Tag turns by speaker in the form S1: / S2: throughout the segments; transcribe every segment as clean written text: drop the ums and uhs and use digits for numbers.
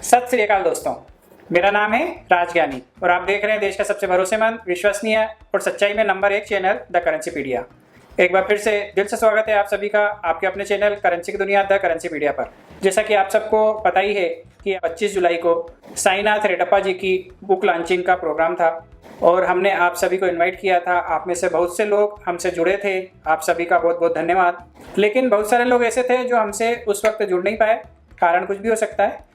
S1: सत श्री अकाल दोस्तों, मेरा नाम है राजज्ञानी और आप देख रहे हैं देश का सबसे भरोसेमंद, विश्वसनीय और सच्चाई में नंबर 1 चैनल द करेंसीपीडिया। एक बार फिर से दिल से स्वागत है आप सभी का आपके अपने चैनल करेंसी की दुनिया द करेंसीपीडिया पर। जैसा कि आप सबको पता ही है कि 25 जुलाई को साईनाथ रेड्डप्पा जी की बुक लॉन्चिंग का प्रोग्राम था और हमने आप सभी को इनवाइट किया था। आप में से बहुत से लोग हमसे जुड़े थे, आप सभी का बहुत बहुत धन्यवाद। लेकिन बहुत सारे लोग ऐसे थे जो हमसे उस वक्त जुड़ नहीं पाए, कारण कुछ भी हो सकता है।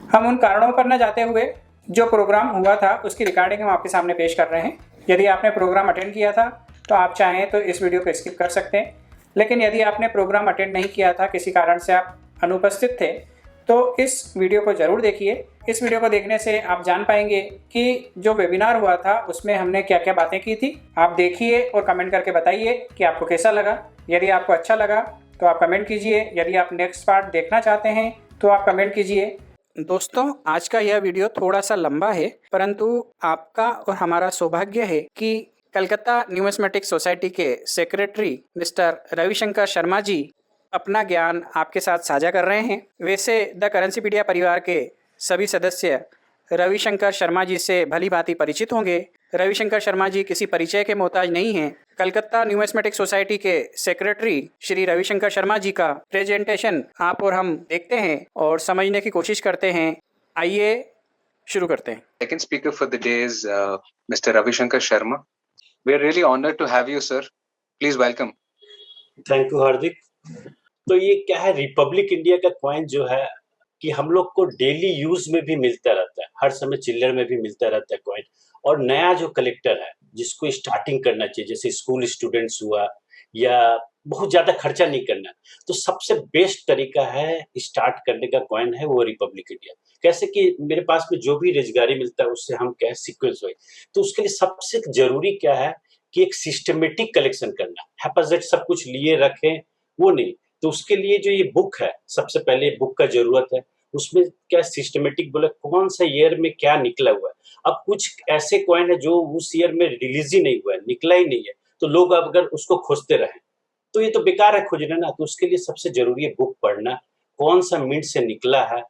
S1: हम उन कारणों पर न जाते हुए जो प्रोग्राम हुआ था उसकी रिकॉर्डिंग हम आपके सामने पेश कर रहे हैं। यदि आपने प्रोग्राम अटेंड किया था तो आप चाहें तो इस वीडियो को स्किप कर सकते हैं, लेकिन यदि आपने प्रोग्राम अटेंड नहीं किया था, किसी कारण से आप अनुपस्थित थे, तो इस वीडियो को ज़रूर देखिए। इस वीडियो को देखने से आप जान पाएंगे कि जो वेबिनार हुआ था उसमें हमने क्या क्या बातें की थी। आप देखिए और कमेंट करके बताइए कि आपको कैसा लगा। यदि आपको अच्छा लगा तो आप कमेंट कीजिए, यदि आप नेक्स्ट पार्ट देखना चाहते हैं तो आप कमेंट कीजिए। दोस्तों, आज का यह वीडियो थोड़ा सा लंबा है, परंतु आपका और हमारा सौभाग्य है कि कलकत्ता न्यूमिस्मेटिक सोसाइटी के सेक्रेटरी मिस्टर रविशंकर शर्मा जी अपना ज्ञान आपके साथ साझा कर रहे हैं। वैसे द करेंसीपीडिया परिवार के सभी सदस्य रविशंकर शर्मा जी से भली भांति परिचित होंगे। रविशंकर शर्मा जी किसी परिचय के मोहताज नहीं हैं। कलकत्ता न्यूमिस्मेटिक सोसाइटी के सेक्रेटरी श्री रविशंकर शर्मा जी का प्रेजेंटेशन आप और हम देखते हैं और समझने की कोशिश करते हैं। आइए शुरू करते हैं।
S2: Second speaker for the day is Mr. Ravishankar Sharma. We are really honored to have you, sir. Please welcome.
S3: Thank you Hardik. तो ये क्या है, रिपब्लिक इंडिया का कॉइन जो है कि हम लोग को डेली यूज में भी मिलता रहता है, हर समय चिल्लर में भी मिलता रहता है कॉइन। और नया जो कलेक्टर है जिसको स्टार्टिंग करना चाहिए, जैसे स्कूल स्टूडेंट्स हुआ या बहुत ज्यादा खर्चा नहीं करना, तो सबसे बेस्ट तरीका है स्टार्ट करने का कॉइन है वो रिपब्लिक इंडिया। कैसे कि मेरे पास में जो भी रोजगारी मिलता है उससे हम क्या सीक्वेंस हुए, तो उसके लिए सबसे जरूरी क्या है कि एक सिस्टमेटिक कलेक्शन करना। हैपाजेट सब कुछ लिए रखें वो नहीं, तो उसके लिए जो ये बुक है, सबसे पहले बुक का जरूरत है। उसमें क्या सिस्टमेटिक बोले कौन सा ईयर में क्या निकला हुआ है। अब कुछ ऐसे कॉइन है जो उस ईयर में रिलीज ही नहीं हुआ है, निकला ही नहीं है, तो लोग अगर उसको खोजते रहे तो ये तो बेकार है खोजना ना। तो उसके लिए सबसे जरूरी है बुक पढ़ना, कौन सा मिंट से निकला है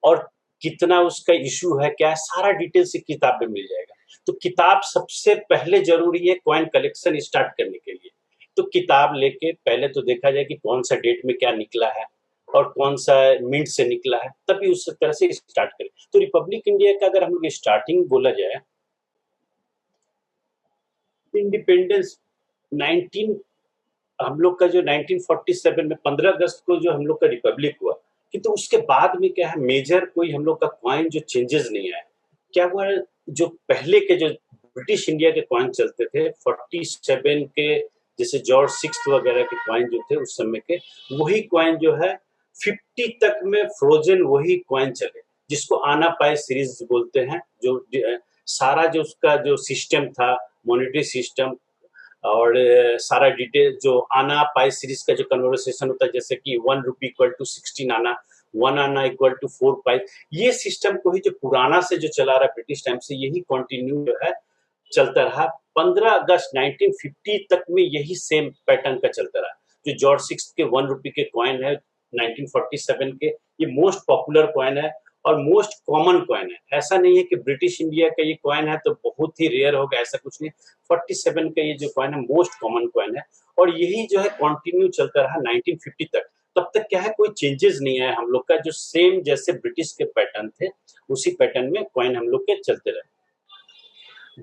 S3: और कितना उसका इशू है, क्या है, सारा डिटेल से किताब में मिल जाएगा। तो किताब सबसे पहले जरूरी है कॉइन कलेक्शन स्टार्ट करने के लिए। तो किताब लेके पहले तो देखा जाए कि कौन सा डेट में क्या निकला है और कौन सा मिंट से निकला है, तभी उस तरह से स्टार्ट करें। तो रिपब्लिक इंडिया का अगर हम लोग स्टार्टिंग बोला जाए, इंडिपेंडेंस 19 हम लोग का जो 1947 में 15 अगस्त को जो हम लोग का रिपब्लिक हुआ, कि तो उसके बाद में क्या है, मेजर कोई हम लोग का कॉइन जो चेंजेस नहीं आया। क्या हुआ है, जो पहले के जो ब्रिटिश इंडिया के कॉइन चलते थे 47 के, जैसे जॉर्ज सिक्स्थ वगैरह के कॉइन जो थे उस समय के, वही कॉइन जो है 50 तक में फ्रोजन वही कॉइन चले, जिसको आना पाए सीरीज बोलते हैं। जो सारा जो उसका जो सिस्टम था, मॉनेटरी सिस्टम और सारा डिटेल जो आना पाई सीरीज का जो कन्वर्सेशन होता है, जैसे कि 1 रुपी इक्वल टू 16 आना, 1 आना इक्वल टू 4 पाई, ये सिस्टम को ही जो पुराना से जो चला रहा ब्रिटिश टाइम से, यही कंटिन्यू जो है चलता रहा। 15 अगस्त 1950 तक में यही सेम पैटर्न का चलता रहा। जो जॉर्ज सिक्स्थ के 1 रुपी के कॉइन है 1947 के, ये मोस्ट पॉपुलर कॉइन है और मोस्ट कॉमन कॉइन है। ऐसा नहीं है कि ब्रिटिश इंडिया का ये कॉइन है तो बहुत ही रेयर होगा, ऐसा कुछ नहीं। 47 का ये जो कॉइन है मोस्ट कॉमन कॉइन है और यही जो है कंटिन्यू चलता रहा 1950 तक। तब तक क्या है, कोई चेंजेस नहीं आया हम लोग का, जो सेम जैसे ब्रिटिश के पैटर्न थे उसी पैटर्न में कॉइन हम लोग के चलते रहे।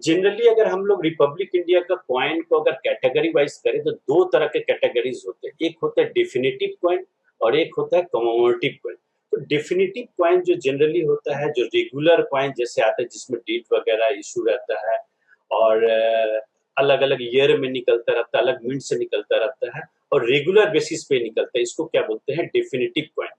S3: जनरली अगर हम लोग रिपब्लिक इंडिया का कॉइन को अगर कैटेगरी वाइज करें तो 2 तरह के कैटेगरीज होते हैं, एक होता है डेफिनेटिव कॉइन और एक होता है कमोमेटिव कॉइन। तो डेफिनेटिव कॉइन जो जनरली होता है, जो रेगुलर कॉइन जैसे आता है जिसमें डेट वगैरह इशू रहता है और अलग अलग ईयर में निकलता रहता है, अलग मिंट से निकलता रहता है और रेगुलर बेसिस पे निकलता है, इसको क्या बोलते हैं, डेफिनेटिव कॉइन।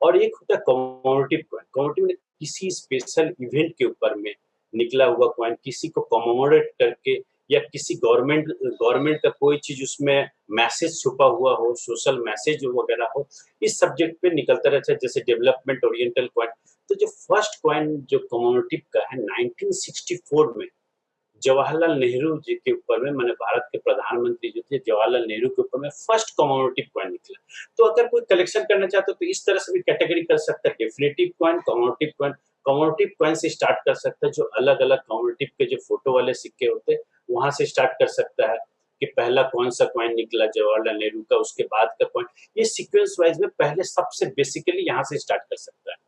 S3: और एक होता है कमोमेटिव कॉइन। कमोमेटिव में किसी स्पेशल इवेंट के ऊपर में निकला हुआ कॉइन, किसी को कमोमोरेट करके या किसी गवर्नमेंट का कोई चीज उसमें मैसेज छुपा हुआ हो, सोशल मैसेज वगैरह हो, इस सब्जेक्ट पे निकलता रहता है, जैसे डेवलपमेंट ओरिएंटल कॉइन। तो जो फर्स्ट कॉइन जो कमोमेटिव का है 1964 में जवाहरलाल नेहरू जी के ऊपर में, मैंने भारत के प्रधानमंत्री जो थे जवाहरलाल नेहरू के ऊपर में फर्स्ट कॉमेमोरेटिव कॉइन निकला। तो अगर कोई कलेक्शन करना चाहता है तो इस तरह से भी कैटेगरी कर सकता है, definitive coin, commemorative coin. Commemorative coin से स्टार्ट कर सकता है, जो अलग अलग कॉमेमोरेटिव के जो फोटो वाले सिक्के होते हैं वहां से स्टार्ट कर सकता है कि पहला कौन सा कॉइन निकला जवाहरलाल नेहरू का, उसके बाद का कॉइन, ये सीक्वेंस वाइज में पहले सबसे बेसिकली यहाँ से स्टार्ट कर सकता है।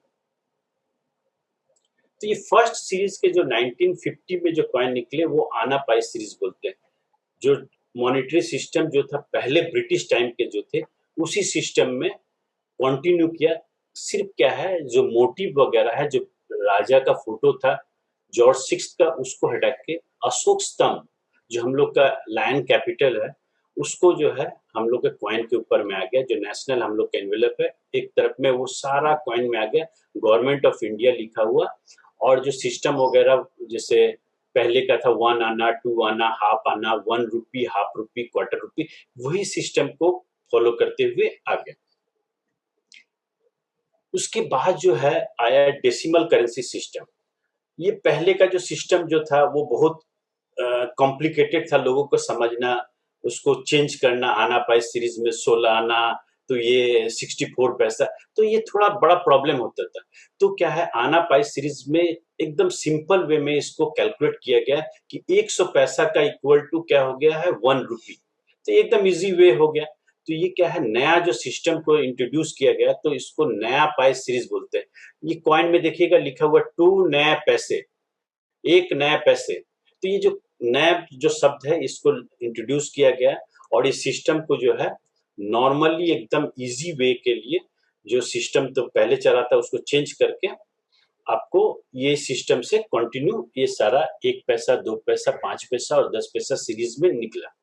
S3: तो ये फर्स्ट सीरीज के जो 1950 में जो कॉइन निकले वो आना पाई सीरीज बोलते हैं। जो मॉनेटरी सिस्टम जो था पहले ब्रिटिश टाइम के जो थे उसी सिस्टम में कंटिन्यू किया। सिर्फ क्या है, जो मोटिव वगैरह है, जो राजा का फोटो था जॉर्ज सिक्स का, उसको हटा के अशोक स्तंभ जो हम लोग का लायन कैपिटल है उसको जो है हम लोग के कॉइन के ऊपर में आ गया। जो नेशनल हम लोग का एनवेलप है एक तरफ में वो सारा कॉइन में आ गया, गवर्नमेंट ऑफ इंडिया लिखा हुआ। और जो सिस्टम वगैरह जैसे पहले का था 1 आना, 2 आना, हाफ आना, 1 रुपी, हाफ रुपी, क्वार्टर रुपी, वही सिस्टम को फॉलो करते हुए आ गया। उसके बाद जो है आया डेसिमल करेंसी सिस्टम। ये पहले का जो सिस्टम जो था वो बहुत कॉम्प्लिकेटेड था लोगों को समझना, उसको चेंज करना। आना पाई सीरीज में 16 आना तो ये 64 पैसा, तो ये थोड़ा बड़ा प्रॉब्लम होता था। तो क्या है, आना पाई सीरीज में एकदम सिंपल वे में इसको कैलकुलेट किया गया कि 100 पैसा का इक्वल टू क्या हो गया है 1 रुपी। तो एकदम इजी वे हो गया। तो ये क्या है, नया जो सिस्टम को इंट्रोड्यूस किया गया तो इसको नया पाई सीरीज बोलते हैं। ये कॉइन में देखिएगा लिखा हुआ 2 नए पैसे, 1 नए पैसे। तो ये जो नया जो शब्द है इसको इंट्रोड्यूस किया गया और इस सिस्टम को जो है नॉर्मली एकदम इजी वे के लिए जो सिस्टम तो पहले चला था उसको चेंज करके आपको ये सिस्टम से कंटिन्यू ये सारा 1 पैसा, 2 पैसा, 5 पैसा और 10 पैसा सीरीज में निकला।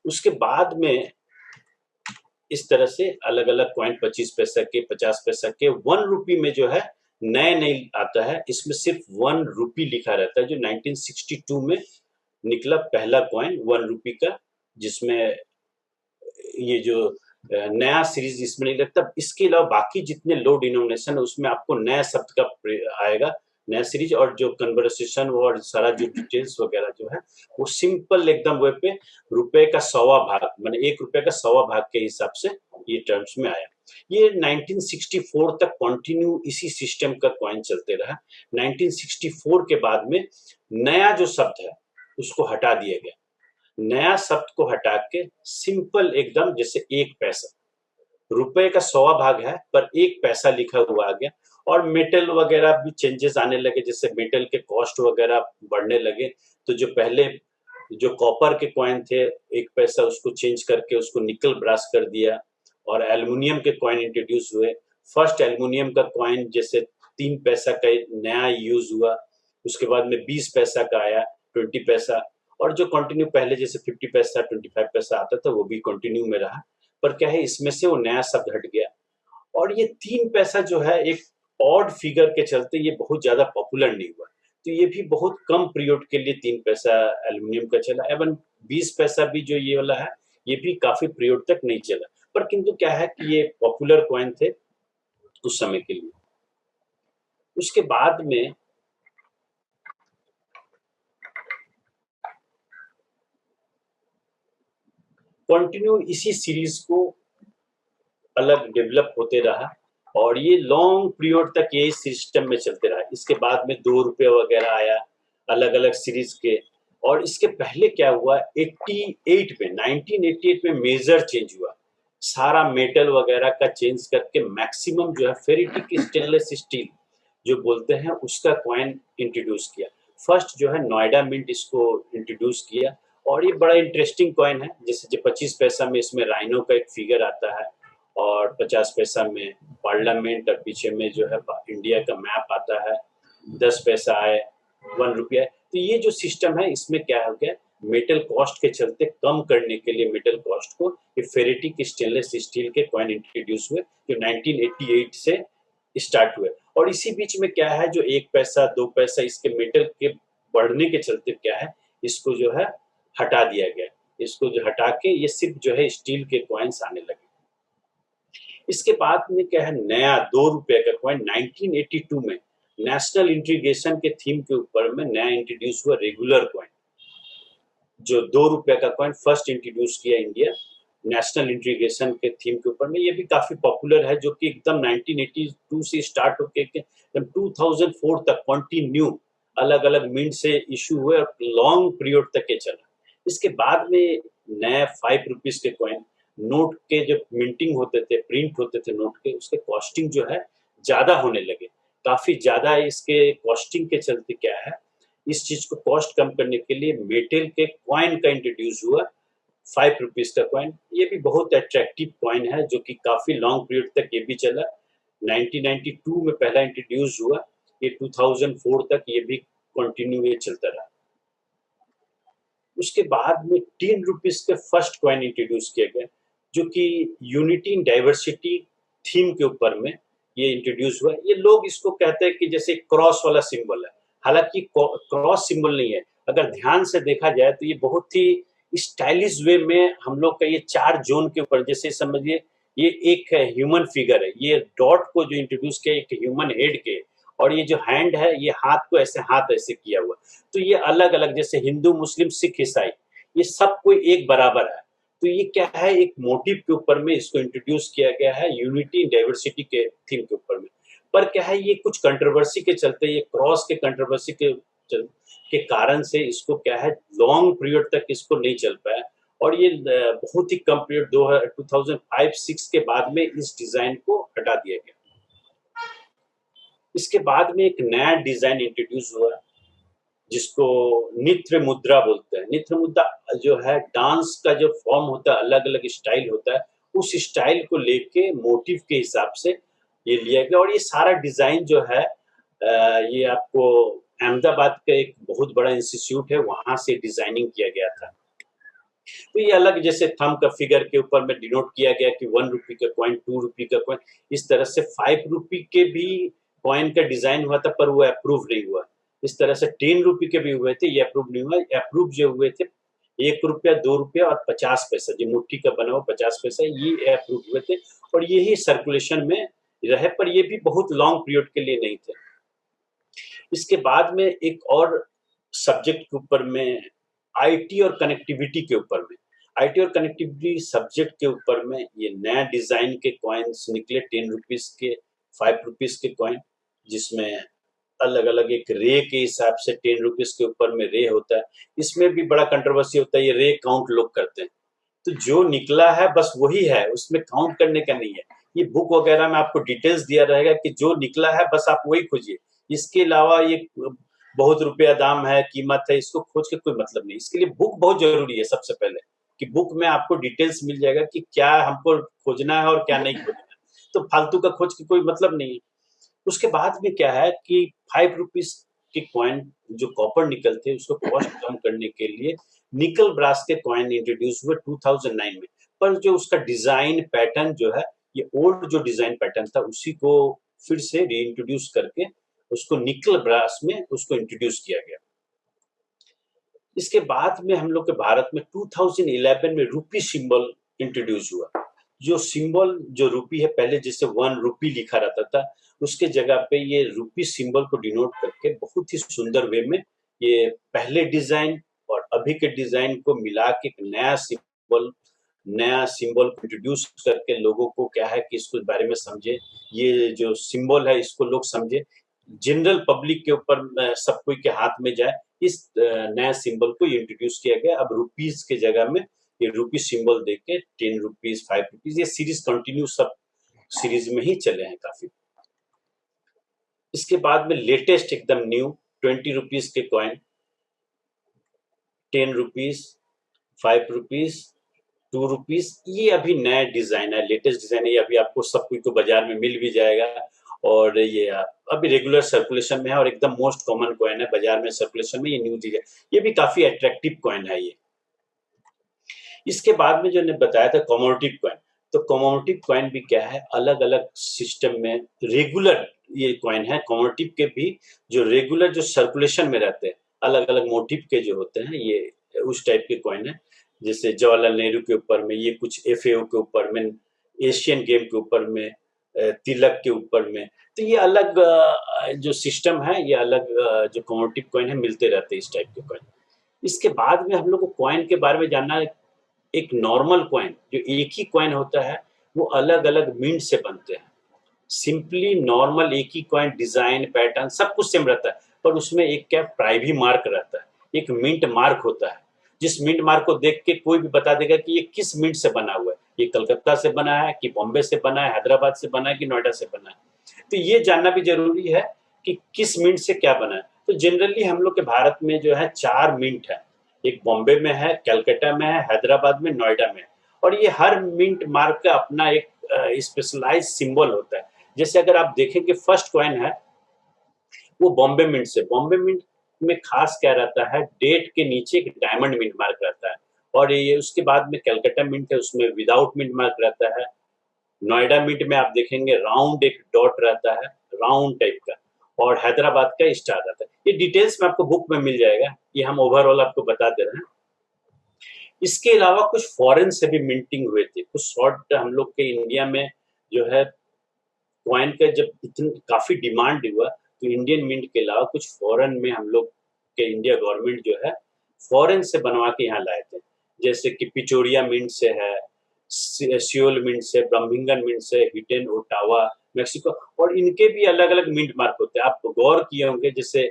S3: उसके बाद में इस तरह से अलग अलग कॉइन 25 पैसा के, 50 पैसा के, 1 रुपी में जो है नए नए आता है। इसमें सिर्फ 1 रुपी लिखा रहता है, जो 1962 में निकला पहला कॉइन 1 रुपी का, जिसमें ये जो नया सीरीज इसमें नहीं लगता। इसके अलावा बाकी जितने लो डिनोमिनेशन है उसमें आपको नया शब्द का आएगा, नया सीरीज। और जो कन्वर्सेशन और सारा जो डिटेल्स वगैरह जो है वो सिंपल एकदम वे पे रुपए का 100वां भाग, माने 1 रुपए का 100वां भाग के हिसाब से ये टर्म्स में आया। ये 1964 तक कंटिन्यू इसी सिस्टम का कॉइन चलते रहा। 1964 के बाद में नया जो शब्द है उसको हटा दिया गया। नया शब्द को हटा के सिंपल एकदम जैसे 1 पैसा, रुपए का 100वां भाग है पर 1 पैसा लिखा हुआ आ गया। और मेटल वगैरह भी चेंजेस आने लगे, जैसे मेटल के कॉस्ट वगैरह बढ़ने लगे। तो जो पहले जो कॉपर के कॉइन थे 1 पैसा, उसको चेंज करके उसको निकल ब्रास कर दिया और एल्युमिनियम के कॉइन इंट्रोड्यूस हुए। फर्स्ट एल्युमिनियम का कॉइन जैसे 3 पैसा का नया यूज हुआ, उसके बाद में 20 पैसा का आया, 20 पैसा, और जो कंटिन्यू पहले जैसे 50 पैसा, 25 पैसा आता था वो भी कंटिन्यू में रहा। पर क्या है, इसमें से वो नया शब्द हट गया। और ये 3 पैसा जो है एक ऑड फिगर के चलते ये बहुत ज्यादा पॉपुलर नहीं हुआ। तो ये भी बहुत कम पीरियड के लिए 3 पैसा एल्युमिनियम का चला। एवं 20 पैसा भी जो ये वाला है ये भी काफी पीरियड तक नहीं चला। पर किंतु क्या है कि ये पॉपुलर कॉइन थे उस समय के लिए। उसके बाद में कंटिन्यू इसी सीरीज को अलग डेवलप होते रहा और ये लॉन्ग पीरियड तक यही सिस्टम में चलते रहा। इसके बाद में 2 रुपये वगैरह आया अलग अलग सीरीज के। और इसके पहले क्या हुआ, 1988 में मेजर चेंज हुआ। सारा मेटल वगैरह का चेंज करके मैक्सिमम जो है फेरिटिक स्टेनलेस स्टील जो बोलते हैं उसका कॉइन इंट्रोड्यूस किया। फर्स्ट जो है नोएडा मिंट इसको इंट्रोड्यूस किया। और ये बड़ा इंटरेस्टिंग कॉइन है। जैसे जो 25 पैसा में इसमें राइनो का एक फिगर आता है और 50 पैसा में पार्लियामेंट और पीछे में जो है इंडिया का मैप आता है। 10 पैसा आए, 1 रुपया। तो ये जो सिस्टम है इसमें क्या हो गया, मेटल कॉस्ट के चलते कम करने के लिए मेटल कॉस्ट को ये फेरिटिक स्टेनलेस स्टील के कॉइन इंट्रोड्यूस हुए जो 1988 से स्टार्ट हुए। और इसी बीच में क्या है, जो 1 पैसा 2 पैसा इसके मेटल के बढ़ने के चलते क्या है, इसको जो है हटा दिया गया। इसको जो हटा के ये सिर्फ जो है स्टील के कॉइन्स आने लगे। इसके बाद में क्या है, नया 2 रुपये का कॉइन 1982 में नेशनल इंटीग्रेशन के थीम के ऊपर में नया इंट्रोड्यूस हुआ रेगुलर कॉइन, जो 2 रुपए का कॉइन फर्स्ट इंट्रोड्यूस किया इंडिया नेशनल इंटीग्रेशन के थीम के ऊपर में। ये भी काफी पॉपुलर है, जो कि एकदम 1982 से स्टार्ट होके एकदम 2004 तक कंटिन्यू अलग अलग मिंट से इशू हुए और लॉन्ग पीरियड तक के चला। इसके बाद में नए 5 रुपीज के कॉइन, नोट के जो मिंटिंग होते थे, प्रिंट होते थे नोट के, उसके कॉस्टिंग जो है ज्यादा होने लगे, काफी ज्यादा। इसके कॉस्टिंग के चलते क्या है, इस चीज को कॉस्ट कम करने के लिए मेटल के कॉइन का इंट्रोड्यूस हुआ, 5 रुपीज का कॉइन। ये भी बहुत अट्रैक्टिव कॉइन है, जो कि काफी लॉन्ग पीरियड तक ये भी चला। 1992 में पहला इंट्रोड्यूस हुआ, ये 2004 तक ये भी कंटिन्यू ये चलता रहा। उसके बाद में 10 रुपीज के फर्स्ट कॉइन इंट्रोड्यूस किया गया, जो कि यूनिटी इन डाइवर्सिटी थीम के ऊपर में ये इंट्रोड्यूस हुआ। ये लोग इसको कहते हैं कि जैसे क्रॉस वाला सिंबल है, हालांकि क्रॉस सिंबल नहीं है। अगर ध्यान से देखा जाए तो ये बहुत ही स्टाइलिश वे में हम लोग का ये 4 जोन के ऊपर, जैसे समझिए ये एक ह्यूमन फिगर है, ये डॉट को जो इंट्रोड्यूस किया एक ह्यूमन हेड के, और ये जो हैंड है ये हाथ को ऐसे हाथ ऐसे किया हुआ। तो ये अलग अलग, जैसे हिंदू, मुस्लिम, सिख, ईसाई, ये सब कोई एक बराबर है। तो ये क्या है, एक मोटिव के ऊपर में इसको इंट्रोड्यूस किया गया है, यूनिटी इन डाइवर्सिटी के थीम के ऊपर में। पर क्या है, ये कुछ कंट्रोवर्सी के चलते, ये क्रॉस के कंट्रोवर्सी के कारण से इसको क्या है, लॉन्ग पीरियड तक इसको नहीं चल पाया, और ये बहुत ही कम पीरियड 2005-6 के बाद में इस डिजाइन को हटा दिया गया। इसके बाद में एक नया डिजाइन इंट्रोड्यूस हुआ, जिसको नृत्य मुद्रा बोलते हैं। नृत्य मुद्रा जो है डांस का जो फॉर्म होता है, अलग अलग स्टाइल होता है, उस स्टाइल को लेके मोटिव के हिसाब से ये लिया गया। और ये सारा डिजाइन जो है ये आपको अहमदाबाद का एक बहुत बड़ा इंस्टीट्यूट है, वहां से डिजाइनिंग किया गया था। तो ये अलग, जैसे थंब का फिगर के ऊपर में डिनोट किया गया कि 1 रुपी का कॉइन, 2 रुपी का कॉइन, इस तरह से 5 रुपी के भी कॉइन का डिजाइन हुआ था, पर वो अप्रूव नहीं हुआ। इस तरह से 10 रुपी के भी हुए थे, ये अप्रूव नहीं हुआ। अप्रूव जो हुए थे 1 रुपया, 2 रुपया और 50 पैसा, जो मुट्ठी का बना हुआ 50 पैसा, ये अप्रूव हुए थे और ये ही सर्कुलेशन में रहे, पर ये भी बहुत लॉन्ग पीरियड के लिए नहीं थे। इसके बाद में एक और सब्जेक्ट के ऊपर में, आईटी और कनेक्टिविटी के ऊपर में, आईटी और कनेक्टिविटी सब्जेक्ट के ऊपर में ये नया डिजाइन के कॉइन्स निकले, 10 रुपीज के, 5 रुपीज के कॉइन, जिसमें अलग अलग एक रे के हिसाब से 10 रुपीज के ऊपर में रे होता है। इसमें भी बड़ा कंट्रोवर्सी होता है, ये रे काउंट लोग करते हैं, तो जो निकला है बस वही है, उसमें काउंट करने का नहीं है। ये बुक वगैरह में आपको डिटेल्स दिया रहेगा कि जो निकला है बस आप वही खोजिए, इसके अलावा ये बहुत रुपया दाम है, कीमत है, इसको खोज के कोई मतलब नहीं। इसके लिए बुक बहुत जरूरी है। सबसे पहले कि बुक में आपको डिटेल्स मिल जाएगा कि क्या हमको खोजना है और क्या नहीं खोजना है, तो फालतू का खोज के कोई मतलब नहीं है। उसके बाद में क्या है कि 5 रुपीज के कॉइन जो कॉपर निकल थे, उसको कॉस्ट कम करने के लिए निकल ब्रास के कॉइन इंट्रोड्यूस हुए 2009 में। पर जो उसका डिजाइन पैटर्न जो है, ये ओल्ड जो डिजाइन पैटर्न था उसी को फिर से रीइंट्रोड्यूस करके उसको निकल ब्रास में उसको इंट्रोड्यूस किया गया। इसके बाद में हम लोग के भारत में 2011 में रूपी सिंबल इंट्रोड्यूस हुआ। जो सिंबल जो रूपी है, पहले जैसे 1 रुपी लिखा रहता था, उसके जगह पे ये रूपी सिंबल को डिनोट करके बहुत ही सुंदर वे में ये पहले डिजाइन और अभी के डिजाइन को मिला के एक नया सिंबल इंट्रोड्यूस करके लोगों को क्या है कि इसके बारे में समझे, ये जो सिंबल है इसको लोग समझे, जनरल पब्लिक के ऊपर सब कोई के हाथ में जाए, इस नया सिंबल को इंट्रोड्यूस किया गया। अब रुपीज के जगह में ये रूपी सिंबल देके 10 रुपीज, 5 रुपीज, ये सीरीज कंटिन्यू सब सीरीज में ही चले हैं काफी। इसके बाद में लेटेस्ट एकदम न्यू 20 रुपीज के कॉइन, 10 रुपीज, 5 रुपीज, 2 रुपीज, ये अभी नया डिजाइन है, लेटेस्ट डिजाइन है। ये अभी आपको सब कुछ को बाजार में मिल भी जाएगा और ये अभी रेगुलर सर्कुलेशन में है और एकदम मोस्ट कॉमन कॉइन है बाजार में सर्कुलेशन में, ये न्यू चीज है। ये भी काफी अट्रैक्टिव कॉइन है ये। इसके बाद में जो ने बताया था कॉमोडिटिव कॉइन, तो कॉमोडिटिव कॉइन भी क्या है, अलग अलग सिस्टम में रेगुलर ये कॉइन है। कॉमोडिटिव के भी जो रेगुलर जो सर्कुलेशन में रहते हैं, अलग अलग मोटिव के जो होते हैं, ये उस टाइप के कॉइन है। जैसे जवाहरलाल नेहरू के ऊपर में, ये कुछ FAO के ऊपर में, एशियन गेम के ऊपर में, तिलक के ऊपर में। तो ये अलग जो सिस्टम है, ये अलग जो कमोडिटी कॉइन है, मिलते रहते हैं इस टाइप के कॉइन। इसके बाद में हम लोग को कॉइन के बारे में जानना है। एक नॉर्मल कॉइन, जो एक ही कॉइन होता है, वो अलग-अलग मिंट से बनते हैं। सिंपली नॉर्मल एक ही कॉइन, डिजाइन, पैटर्न सब कुछ सेम रहता है, पर उसमें एक क्या प्राइवी मार्क रहता है, एक मिंट मार्क होता है, जिस मिंट मार्क को देख के कोई भी बता देगा कि ये किस मिंट से बना हुआ है, ये कलकत्ता से बना है कि बॉम्बे से बना है, हैदराबाद से बना है कि नोएडा से बना है। तो ये जानना भी जरूरी है कि किस मिंट से क्या बना है। तो जनरली हम लोग के भारत में जो है 4 मिंट है, एक बॉम्बे में है, कलकत्ता में है, हैदराबाद में, नोएडा में। और ये हर मिंट मार्क का अपना एक स्पेशलाइज सिंबल होता है। जैसे अगर आप देखेंगे फर्स्ट कॉइन है, वो बॉम्बे मिंट से। बॉम्बे मिंट में खास क्या रहता है, डेट के नीचे एक डायमंड मिंट मार्क रहता है। और ये उसके बाद में कलकत्ता मिंट है, उसमें विदाउट मिंट मार्क रहता है। नोएडा मिंट में आप देखेंगे राउंड एक डॉट रहता है, राउंड टाइप का। और हैदराबाद का स्टार रहता है। ये डिटेल्स में आपको बुक में मिल जाएगा, ये हम ओवरऑल आपको बता दे रहे हैं। इसके अलावा कुछ फॉरेन से भी मिंटिंग हुए थे, कुछ शॉर्ट हम लोग के इंडिया में जो है कॉइन का जब इतनी काफी डिमांड हुआ, तो इंडियन मिंट के अलावा कुछ फॉरेन में हम लोग के इंडिया गवर्नमेंट जो है फॉरेन से बनवा के यहाँ लाए थे। जैसे कि पिचोरिया मिंट से है, सियोल मिंट से, ब्रह्मिंगन मिंट से, हिटन, ओटावा, मेक्सिको। और इनके भी अलग अलग मिंट मार्क होते हैं। आप गौर किए होंगे, जैसे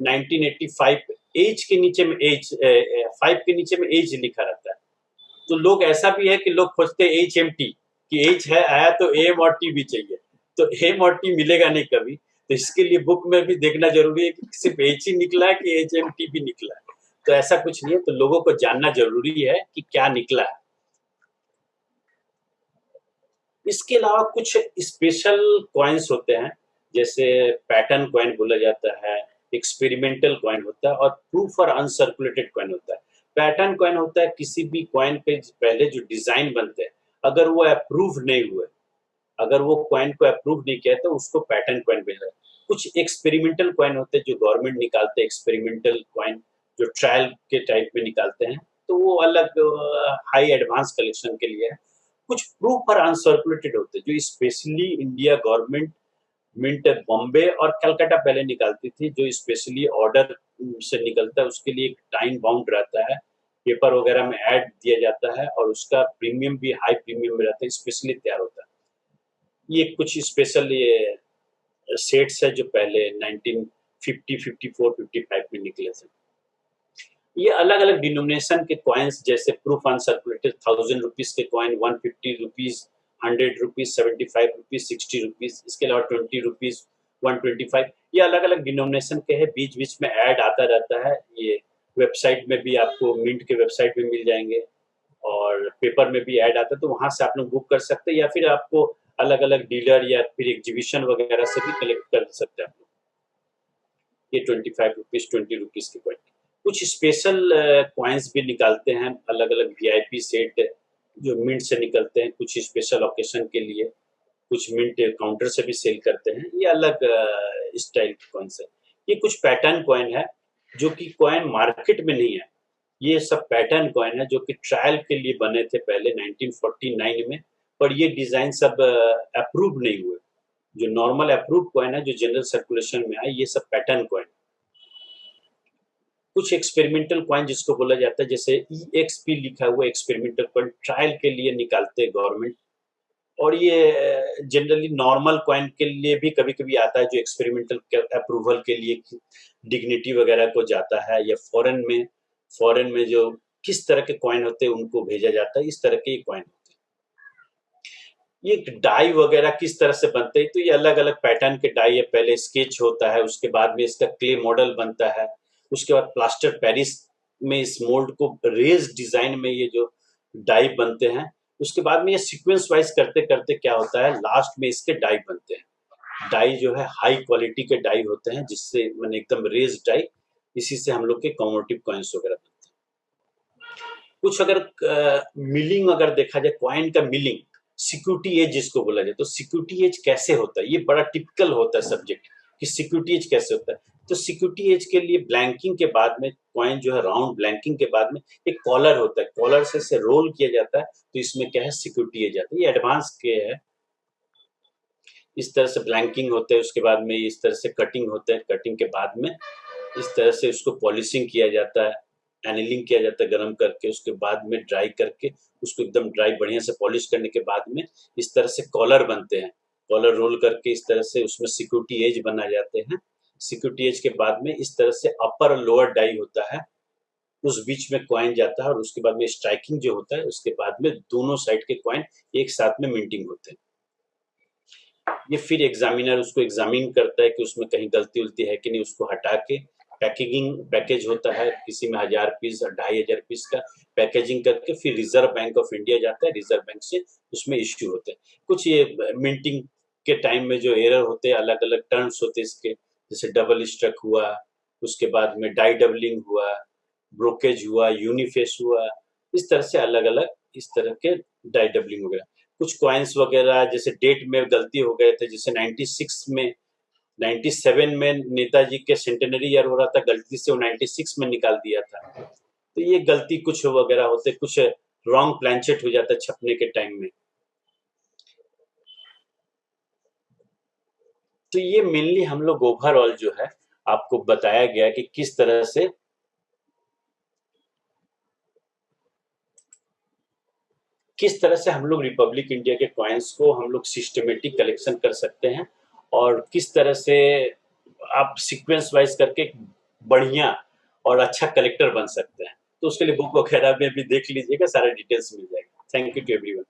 S3: 1985 एज के नीचे में एज 5 के नीचे में एज लिखा रहता है। तो लोग ऐसा भी है कि लोग खोजते हैं HMT कि एज है आया तो एम और टी भी चाहिए, तो एम और टी मिलेगा नहीं कभी। तो इसके लिए बुक में भी देखना जरूरी है कि सिर्फ एच ही निकला है कि HMT भी निकला है। तो ऐसा कुछ नहीं है, तो लोगों को जानना जरूरी है कि क्या निकला है। इसके अलावा कुछ स्पेशल कॉइन्स होते हैं, जैसे पैटर्न कॉइन बोला जाता है, एक्सपेरिमेंटल कॉइन होता है, और प्रूफ और अनसर्कुलेटेड कॉइन होता है। पैटर्न कॉइन होता है किसी भी कॉइन पे पहले जो डिजाइन बनते हैं, अगर वो अप्रूव नहीं हुए, अगर वो कॉइन को अप्रूव नहीं किया तो उसको पैटर्न कॉइन बोला जाता है। कुछ एक्सपेरिमेंटल कॉइन होते हैं जो गवर्नमेंट निकालते हैं, एक्सपेरिमेंटल कॉइन जो ट्रायल के टाइप में निकालते हैं, तो वो अलग हाई एडवांस कलेक्शन के लिए है। कुछ प्रूफ और अनसर्कुलेटेड होते हैं जो specially India government mint Bombay और कलकत्ता पहले निकालती थी, जो स्पेशली ऑर्डर से निकलता है, उसके लिए एक टाइम बाउंड रहता है, पेपर वगैरह में ऐड दिया जाता है, और उसका प्रीमियम भी हाई प्रीमियम में रहता है, स्पेशली तैयार होता है। ये कुछ स्पेशल ये सेट्स है जो पहले 1950, 54, 55 में निकले थे। ये अलग अलग डिनोमिनेशन के कॉइन्स, जैसे प्रूफ अनसर्कुलेटेड 1000 रुपीज के coin, 150 rupees, 100 rupees, 75 rupees, 60 rupees, इसके अलावा 20 रुपीज, 125, ये अलग अलग डिनोमिनेशन के हैं। बीच बीच में ऐड आता रहता है। ये वेबसाइट में भी आपको, मिंट के वेबसाइट में मिल जाएंगे, और पेपर में भी ऐड आता है, तो वहां से आप लोग बुक कर सकते हैं, या फिर आपको अलग अलग डीलर या फिर एग्जीबिशन वगैरह से भी कलेक्ट कर सकते हैं आप लोग। ये 25 रुपीज, 20 रुपीज के कॉइन। कुछ स्पेशल कॉइन्स भी निकालते हैं, अलग अलग VIP सेट जो मिंट से निकलते हैं कुछ स्पेशल ओकेशन के लिए, कुछ मिंट काउंटर से भी सेल करते हैं। ये अलग स्टाइल के कॉइन्स है। ये कुछ पैटर्न कॉइन है जो कि कॉइन मार्केट में नहीं है, ये सब पैटर्न कॉइन है जो कि ट्रायल के लिए बने थे पहले 1949 में, पर ये डिजाइन सब अप्रूव नहीं हुए। जो नॉर्मल अप्रूव कॉइन है, जो जनरल सर्कुलेशन में आए, ये सब पैटर्न कॉइन। कुछ एक्सपेरिमेंटल कॉइन जिसको बोला जाता है, जैसे EXP लिखा हुआ एक्सपेरिमेंटल कॉइन, ट्रायल के लिए निकालते हैं गवर्नमेंट। और ये जनरली नॉर्मल कॉइन के लिए भी कभी कभी आता है, जो एक्सपेरिमेंटल अप्रूवल के लिए डिग्निटी वगैरह को जाता है, या फॉरेन में जो किस तरह के कॉइन होते हैं उनको भेजा जाता है, इस तरह के कॉइन होते हैं। ये डाई वगैरह किस तरह से बनते हैं, तो ये अलग अलग पैटर्न के डाई है। पहले स्केच होता है, उसके बाद में इसका क्ले मॉडल बनता है, उसके बाद प्लास्टर पेरिस में इस मोल्ड को रेज डिजाइन में ये जो डाई बनते हैं, उसके बाद में ये सीक्वेंस वाइज करते करते क्या होता है, लास्ट में इसके डाई बनते हैं। डाई जो है हाई क्वालिटी के डाई होते हैं, जिससे मैंने एकदम रेज डाई, इसी से हम लोग के कॉमोडिटी कॉइन्स वगैरह बनते हैं। कुछ अगर मिलिंग अगर देखा जाए, कॉइन का मिलिंग, सिक्योरिटी एज जिसको बोला जाए, तो सिक्योरिटी एज कैसे होता है, ये बड़ा टिपिकल होता है सब्जेक्ट कि सिक्योरिटी एज कैसे होता है। तो सिक्योरिटी एज के लिए ब्लैंकिंग के बाद में कॉइन जो है, राउंड ब्लैंकिंग के बाद में एक कॉलर होता है, कॉलर से रोल किया जाता है, तो इसमें क्या है, सिक्योरिटी एज आता है। ये एडवांस के है। इस तरह से ब्लैंकिंग होते हैं, उसके बाद में इस तरह से कटिंग होते हैं, कटिंग के बाद में इस तरह से उसको पॉलिशिंग किया जाता है, एनिलिंग किया जाता है गर्म करके, उसके बाद में ड्राई करके उसको एकदम ड्राई बढ़िया से पॉलिश करने के बाद में इस तरह से कॉलर बनते हैं, कॉलर रोल करके इस तरह से उसमें सिक्योरिटी एज बना जाते हैं। सिक्योरिटी एज के बाद में इस तरह से अपर और लोअर डाई होता है, उस बीच में कॉइन जाता है और उसके बाद में स्ट्राइकिंग जो होता है, उसके बाद में दोनों साइड के कॉइन एक साथ में मिंटिंग होते हैं। ये फिर एग्जामिनर उसको एग्जामिन करता है कि उसमें कहीं गलती उलती है कि नहीं, उसको हटा के पैकेज होता है, किसी में 1000 पीस 2500 पीस का पैकेजिंग करके फिर रिजर्व बैंक ऑफ इंडिया जाता है, रिजर्व बैंक से उसमें इश्यू होते हैं। कुछ ये मिंटिंग के टाइम में जो एरर होते हैं, अलग अलग टर्म्स होते हैं इसके, जैसे डबल स्ट्रक हुआ, उसके बाद में डाई डबलिंग हुआ, ब्रोकेज हुआ, यूनिफेस हुआ, इस तरह से अलग अलग इस तरह के डाई डबलिंग वगैरह। कुछ कॉइन्स वगैरह जैसे डेट में गलती हो गए थे, जैसे 97 में नेताजी के सेंटेनरी ईयर हो रहा था, गलती से वो 96 में निकाल दिया था। तो ये गलती कुछ वगैरह होते, कुछ रॉन्ग प्लानचेट हो जाता है छपने के टाइम में। तो ये मेनली हम लोग ओवरऑल जो है आपको बताया गया कि किस तरह से हम लोग रिपब्लिक इंडिया के कॉइन्स को हम लोग सिस्टमेटिक कलेक्शन कर सकते हैं, और किस तरह से आप सीक्वेंस वाइज करके बढ़िया और अच्छा कलेक्टर बन सकते हैं। तो उसके लिए बुक वगैरह में भी देख लीजिएगा, सारा डिटेल्स मिल जाएगा। Thank you to everyone.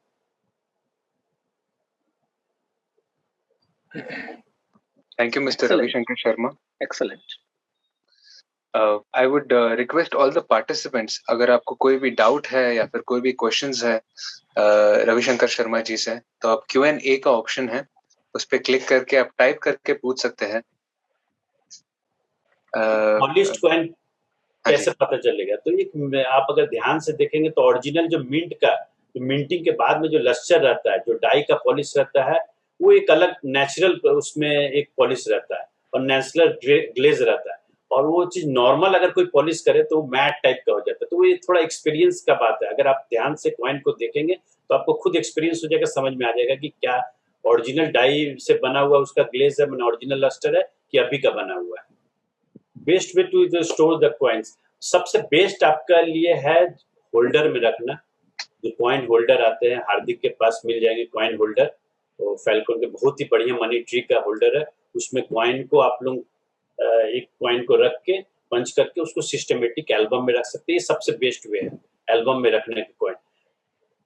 S2: Thank you, Mr.
S4: Excellent.
S2: Ravishankar Sharma.
S4: Excellent.
S2: I would request all the participants, अगर आपको कोई भी डाउट है या फिर कोई भी क्वेश्चंस है रविशंकर शर्मा जी से, तो आप Q&A का ऑप्शन है, उस पर क्लिक करके आप टाइप करके पूछ सकते हैं।
S3: पॉलिश्ड कॉइन कैसे पता चलेगा? तो एक आप अगर ध्यान से देखेंगे तो ओरिजिनल जो मिंट का, जो मिंटिंग के बाद में जो लस्टर रहता है, जो डाई का पॉलिश रहता है, वो एक अलग नेचुरल उसमें एक पॉलिश रहता है और नेचुरल ग्लेज रहता है, और वो चीज नॉर्मल अगर कोई पॉलिश करे तो मैट टाइप का हो जाता है। तो ये थोड़ा एक्सपीरियंस का बात है। अगर आप ध्यान से कॉइन को देखेंगे तो आपको खुद एक्सपीरियंस हो जाएगा, समझ में आ जाएगा कि क्या ओरिजिनल डाई से बना हुआ उसका ग्लेज है, मैंने ओरिजिनल लस्टर है कि अभी का बना हुआ है। Best way to store the coins, सबसे बेस्ट आपका लिए है होल्डर में रखना। जो कॉइन होल्डर आते हैं, हार्दिक के पास मिल जाएंगे कॉइन होल्डर, तो फैल्कन के बहुत ही बढ़िया मनी ट्री का होल्डर है। उसमें कॉइन को आप लोग एक कॉइन को रख के पंच करके उसको सिस्टमेटिक एल्बम में रख सकते हैं। ये सबसे बेस्ट वे है एल्बम में रखने के कॉइन,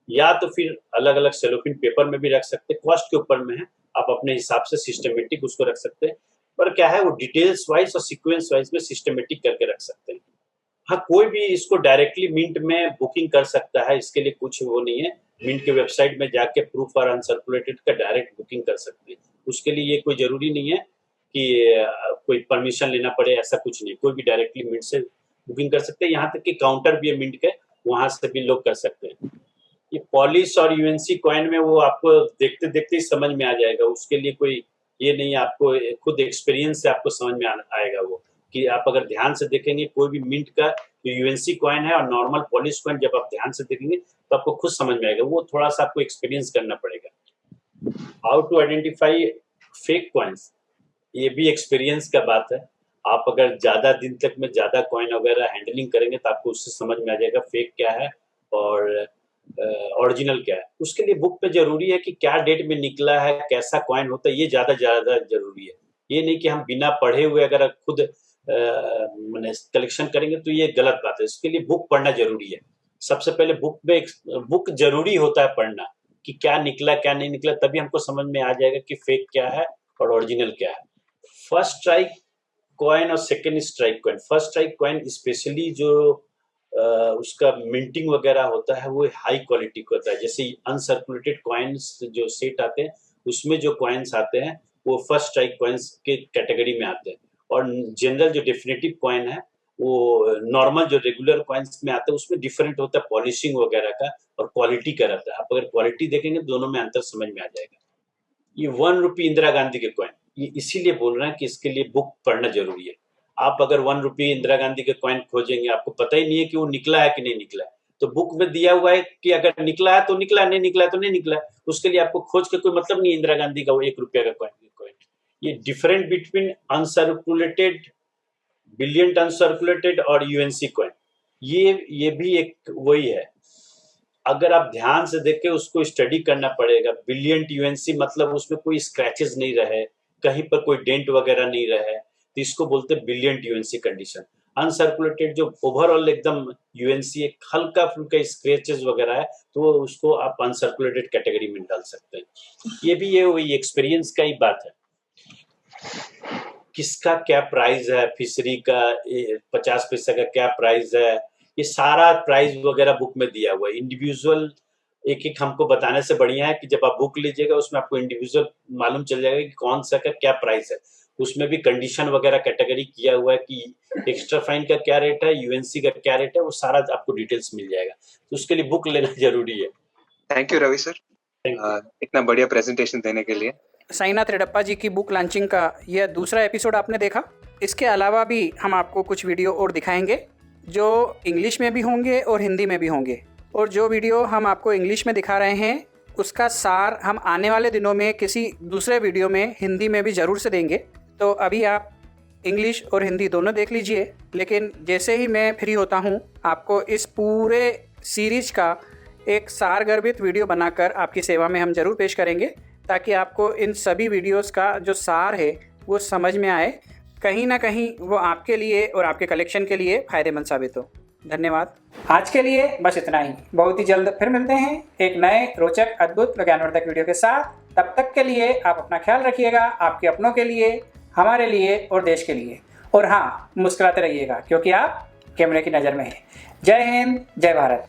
S3: या तो फिर अलग अलग सेलोफिन पेपर में भी रख सकते हैं, कॉस्ट के ऊपर में है, आप अपने हिसाब से सिस्टमेटिक उसको रख सकते हैं। पर क्या है, वो डिटेल्स वाइज और सीक्वेंस वाइज में सिस्टमेटिक करके रख सकते हैं। हाँ, कोई भी इसको डायरेक्टली मिंट में बुकिंग कर सकता है, इसके लिए कुछ वो नहीं है। मिंट के वेबसाइट में जाके प्रूफ और अनसर्कुलेटेड का डायरेक्ट बुकिंग कर सकते हैं। उसके लिए ये कोई जरूरी नहीं है कि कोई परमिशन लेना पड़े, ऐसा कुछ नहीं। कोई भी डायरेक्टली मिंट से बुकिंग कर सकते हैं। यहाँ तक कि काउंटर भी है मिंट के, वहां से भी लोग कर सकते हैं। ये पॉलिश और यूएनसी कॉइन में वो आपको देखते देखते ही समझ में आ जाएगा। उसके लिए कोई ये नहीं, आपको खुद एक्सपीरियंस से आपको समझ में आएगा वो, कि आप अगर ध्यान से देखेंगे कोई भी मिंट का जो यूएनसी कॉइन है और नॉर्मल पॉलिश कॉइन, जब आप ध्यान से देखेंगे तो आपको खुद समझ में आएगा। वो थोड़ा सा आपको एक्सपीरियंस करना पड़ेगा। How to identify fake coins, ये भी एक्सपीरियंस का बात है। आप अगर ज्यादा दिन तक में ज्यादा कॉइन वगैरह हैंडलिंग करेंगे तो आपको उससे समझ में आ जाएगा फेक क्या है और ओरिजिनल क्या है। उसके लिए बुक पे जरूरी है कि क्या डेट में निकला है, कैसा कॉइन होता है, ये ज्यादा जरूरी है। ये नहीं कि हम बिना पढ़े हुए अगर खुद मैंने कलेक्शन करेंगे तो ये गलत बात है। इसके लिए बुक पढ़ना जरूरी है। सबसे पहले बुक जरूरी होता है पढ़ना, कि क्या निकला क्या नहीं निकला, तभी हमको समझ में आ जाएगा कि फेक क्या है और ओरिजिनल क्या है। फर्स्ट स्ट्राइक कॉइन और second strike coin, first strike coin specially जो उसका मिंटिंग वगैरह होता है वो हाई क्वालिटी का होता है। जैसे अनसर्कुलेटेड कॉइन्स जो सेट आते हैं, उसमें जो कॉइन्स आते हैं वो फर्स्ट स्ट्राइक कॉइन्स के कैटेगरी में आते हैं। और जनरल जो डेफिनेटिव कॉइन है वो नॉर्मल जो रेगुलर कॉइन्स में आते हैं, उसमें डिफरेंट होता है पॉलिशिंग वगैरह का और क्वालिटी का रहता है। आप अगर क्वालिटी देखेंगे दोनों में अंतर समझ में आ जाएगा। ये 1 रुपी इंदिरा गांधी के कॉइन, ये इसीलिए बोल रहे हैं कि इसके लिए बुक पढ़ना जरूरी है। आप अगर 1 रुपी इंदिरा गांधी के कॉइन खोजेंगे, आपको पता ही नहीं है कि वो निकला है कि नहीं निकला है, तो बुक में दिया हुआ है कि अगर निकला है तो निकला, नहीं निकला है तो नहीं निकला। उसके लिए आपको खोज के कोई मतलब नहीं है इंदिरा गांधी का वो 1 रुपया का कॉइन। ये different between uncirculated, brilliant uncirculated और यूएनसी कॉइन, ये भी एक वही है। अगर आप ध्यान से देखें उसको स्टडी करना पड़ेगा। ब्रिलियंट यूएनसी मतलब उसमें कोई स्क्रैचेस नहीं रहे, कहीं पर कोई डेंट वगैरह नहीं रहे, तो इसको बोलते हैं ब्रिलियंट यूएनसी कंडीशन। अनसर्कुलेटेड जो ओवरऑल एकदम यूएनसी एक हल्का फुल्का स्क्रैचेस वगैरह है, तो उसको आप अनसर्कुलेटेड कैटेगरी में डाल सकते हैं। ये भी ये वही एक्सपीरियंस का ही बात है। किसका क्या प्राइस है, फिशरी का 50 पैसा का क्या प्राइस है, ये सारा प्राइस वगैरह बुक में दिया हुआ है। इंडिविजुअल एक एक हमको बताने से बढ़िया है कि जब आप बुक लीजिएगा उसमें आपको इंडिविजुअल मालूम चल जाएगा कि कौन सा का क्या प्राइस है। उसमें भी कंडीशन वगैरह कैटेगरी किया हुआ है कि एक्स्ट्रा फाइन का क्या रेट है, यूएनसी का क्या रेट है, वो सारा आपको डिटेल्स मिल जाएगा। तो उसके लिए बुक लेना जरूरी है।
S2: थैंक यू रवि सर, इतना बढ़िया प्रेजेंटेशन देने के लिए।
S1: साईनाथ रेड्डप्पा जी की बुक लॉन्चिंग का यह दूसरा एपिसोड आपने देखा। इसके अलावा भी हम आपको कुछ वीडियो और दिखाएंगे जो इंग्लिश में भी होंगे और हिंदी में भी होंगे। और जो वीडियो हम आपको इंग्लिश में दिखा रहे हैं उसका सार हम आने वाले दिनों में किसी दूसरे वीडियो में हिंदी में भी ज़रूर से देंगे। तो अभी आप इंग्लिश और हिंदी दोनों देख लीजिए, लेकिन जैसे ही मैं फ्री होता हूँ आपको इस पूरे सीरीज का एक सारगर्भित वीडियो बनाकर आपकी सेवा में हम ज़रूर पेश करेंगे, ताकि आपको इन सभी वीडियोस का जो सार है वो समझ में आए, कहीं ना कहीं वो आपके लिए और आपके कलेक्शन के लिए फ़ायदेमंद साबित हो। धन्यवाद। आज के लिए बस इतना ही। बहुत ही जल्द फिर मिलते हैं एक नए रोचक, अद्भुत व ज्ञानवर्धक वीडियो के साथ। तब तक के लिए आप अपना ख्याल रखिएगा, आपके अपनों के लिए, हमारे लिए और देश के लिए। और हाँ, मुस्कुराते रहिएगा क्योंकि आप कैमरे की नज़र में हैं। जय हिंद, जय भारत।